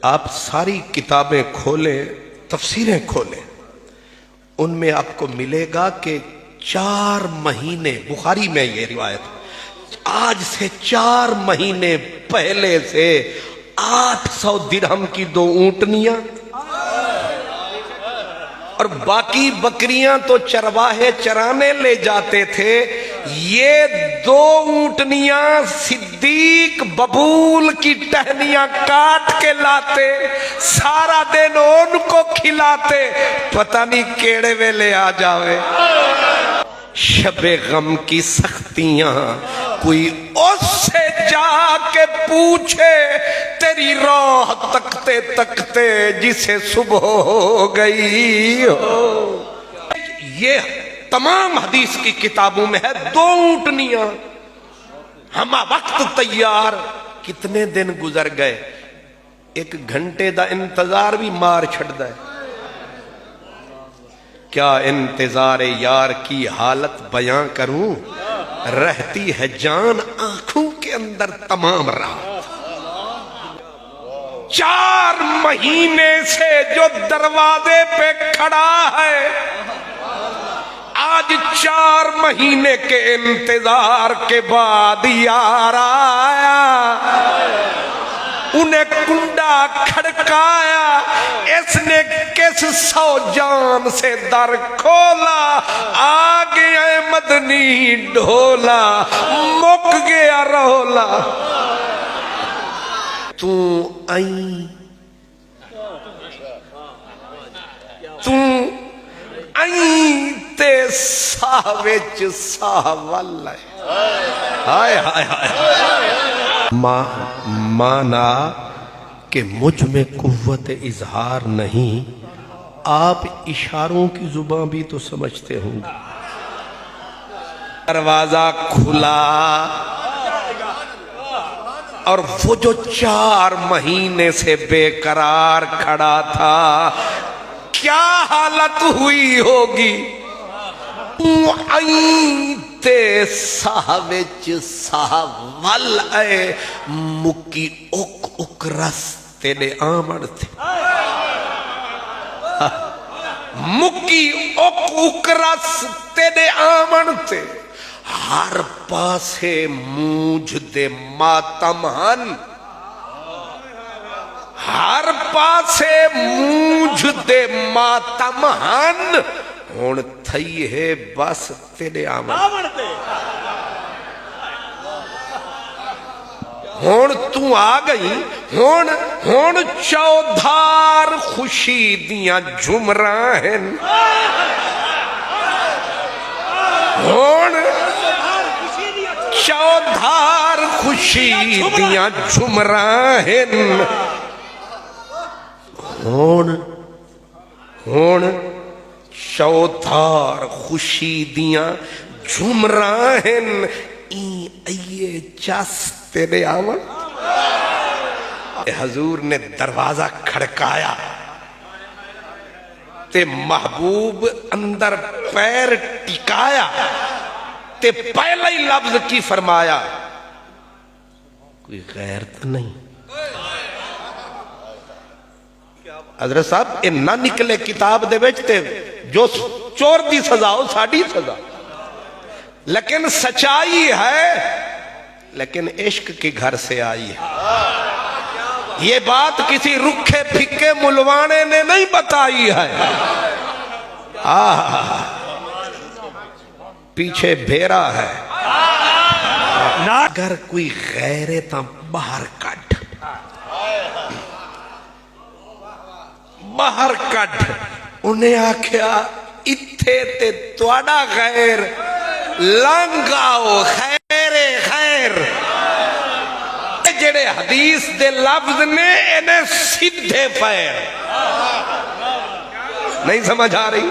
آپ ساری کتابیں کھولیں، تفسیریں کھولیں، ان میں آپ کو ملے گا کہ 4 مہینے، بخاری میں یہ روایت، آج سے 4 مہینے پہلے سے 800 درہم کی 2 اونٹنیاں اور باقی بکریاں تو چرواہے چرانے لے جاتے تھے، یہ 2 اونٹنیاں صدیق ببول کی ٹہنیاں کاٹ کے لاتے، سارا دن ان کو کھلاتے، پتہ نہیں کیڑے ویلے آ جاوے۔ شب غم کی سختیاں کوئی اس سے جا کے پوچھے، تیری راہ تکتے تکتے جسے صبح ہو گئی ہو۔ یہ تمام حدیث کی کتابوں میں ہے، 2 اونٹنیاں ہما وقت تیار۔ کتنے دن گزر گئے، 1 گھنٹے دا انتظار بھی مار چھڑ دائے۔ کیا انتظار یار کی حالت بیاں کروں، رہتی ہے جان آنکھوں کے اندر تمام رات۔ 4 مہینے سے جو دروازے پہ کھڑا ہے، آج 4 مہینے کے انتظار کے بعد یار آیا، انہیں کنڈا کھڑکایا، اس نے کس 100 جان سے در کھولا، آ گیا مدنی ڈھولا، مک گیا رولا۔ تو آئی تے ساہ وچ ساہ واللہ، ہائے ہائے ہائے۔ مانا کہ مجھ میں قوت اظہار نہیں، آپ اشاروں کی زبان بھی تو سمجھتے ہوں گے۔ دروازہ کھلا اور وہ جو 4 مہینے سے بے قرار کھڑا تھا، کیا حالت ہوئی ہوگی؟ تے ساہ وچ ساہ ول اے، مکی اک اک رس تیرے آمن تھے، مکی اک اک رس تیرے آمن تھے، ہر پاسے مونجھ دے ماتم ہن، ہر پاسے مونجھ دے ماتم ہن، ہون تھئی ہے بس تیرے آمن، ہون تو آ گئی، ہون چودھار خوشی دیاں جمراں ہیں، ہون چودھار خوشی دیاں جمراں ہیں، ہون چودھار خوشی دیاں جمراں ہیں، این ایے چس تیرے آمن۔ حضور نے دروازہ کھڑکایا تے محبوب اندر پیر ٹکایا تے پہلا ہی لفظ کی فرمایا، کوئی غیرت نہیں۔ حضرت صاحب اے نہ نکلے کتاب دے وچ تے جو چور دی سزا ہو ساڑی سزا، لیکن سچائی ہے، لیکن عشق کے گھر سے آئی ہے۔ یہ بات کسی رکھے پھکے ملوانے نے نہیں بتائی ہے، پیچھے بھیرا ہے۔ اگر کوئی غیرے تا باہر کٹ، باہر کٹ، انہیں آکھیا اتھے تے توڑا غیر، لنگ آؤ خیر خیر۔ جڑے حدیث دے لفظ نے انہیں سدھے پیر، نہیں سمجھ آ رہی؟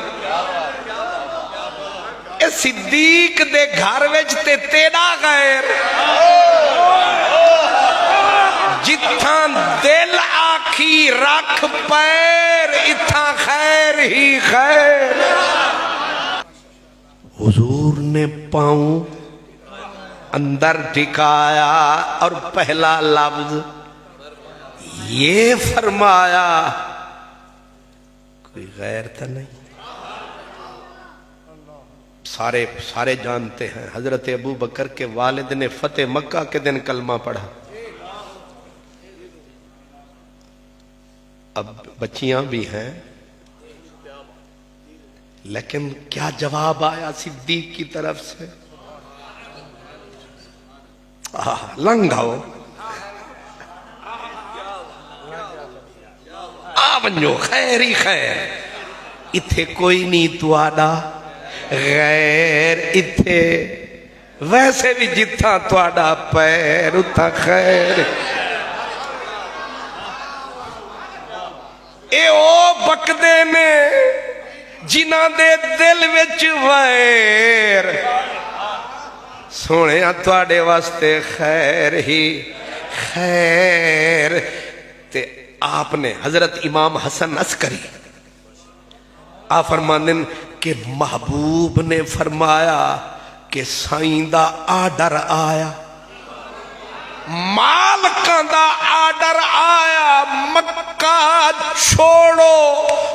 اے صدیق دے گھر وچ تے تیرا غیر، جتھاں دل آکھی رکھ پیر، اتھاں خیر ہی خیر۔ حضور نے پاؤں اندر ٹکایا اور پہلا لفظ یہ فرمایا کوئی غیر تو نہیں. سارے جانتے ہیں حضرت ابو بکر کے والد نے فتح مکہ کے دن کلمہ پڑھا. اب بچیاں بھی ہیں لیکن کیا جواب آیا صدیق کی طرف سے؟ لنگاؤ آونجو خیر ہی خیر اتھے کوئی نہیں تو آڈا غیر اتھے ویسے بھی جتھا تو آڈا پیر اتھا خیر. اے او بکدے نے جنہ دے دل وچ ویر سونے تواڈے واسطے خیر ہی خیر. تے آپ نے حضرت امام حسن عسکری آپ فرماندے کہ محبوب نے فرمایا کہ سائیں دا آڈر آیا مالکاں دا آڈر آیا مکہ چھوڑو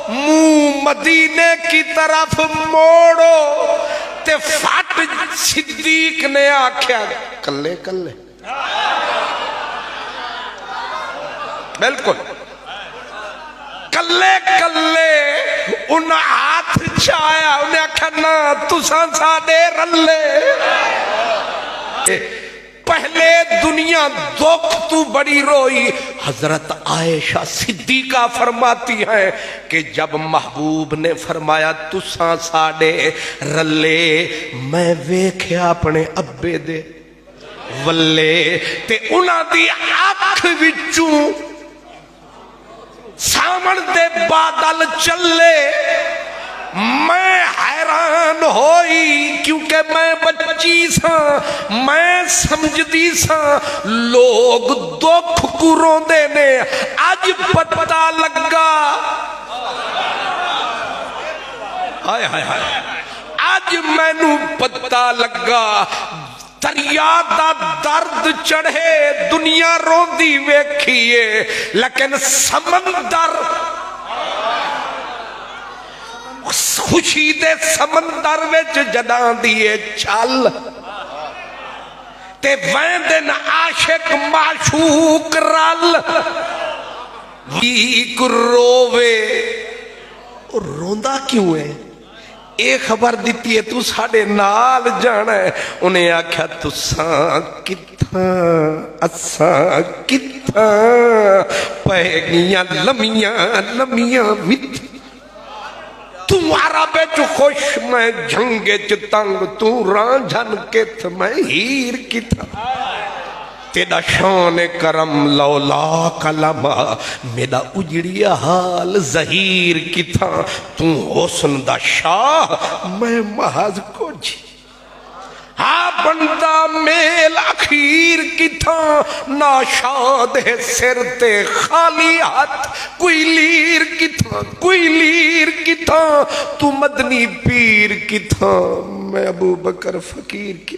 منہ مدینے کی طرف موڑو. تے فٹ صدیق نے آکھیا کلے کلے بالکل کلے کلے ان ہاتھ چایا انہیں آکھا نا تساں ساڈے رلے. پہلے دنیا دکھ تو بڑی روئی. حضرت عائشہ صدیقہ فرماتی ہے کہ جب محبوب نے فرمایا تساں ساڈے رلے میں ویکھیا اپنے ابے دے ولے تے انہاں دی اکھ وچوں سامن دے بادل چلے. میں حیران ہوئی کیونکہ میں بچی سا میں سمجھدی سا لوگ دکھ کو روندے نے. اج پتہ لگا ہائے ہائے ہائے اج مینوں پتہ لگا دریا دا درد چڑھے دنیا روندی ویکھیے لیکن سمندر خوشی دے سمندر وچ جداں دیے چل تے ویندن عاشق معشوق رل ویک رووے روندا کیوں ہے؟ اے خبر دیتی ہے تو ساڑے نال جانا ہے. انہیں آکھا تساں کتھاں اساں کتھاں پہ گیاں لمیاں لمیاں وچ تمہارا بیچ خوش میں جھنگے چتنگ تو رانجھن کت میں ہیر کی تھا. تیرا شان کرم لولا کلمہ میرا اجڑیا حال ظہیر کی تھا. تو حسن دا شاہ میں محض کو جی ہاں بندہ میل اخیر کی تھا. ناشاد ہے سر تے خالی ہاتھ کوئی لیر کی تھا کوئی لیر کی تھا. تو مدنی پیر کی تھا میں ابو بکر فقیر کی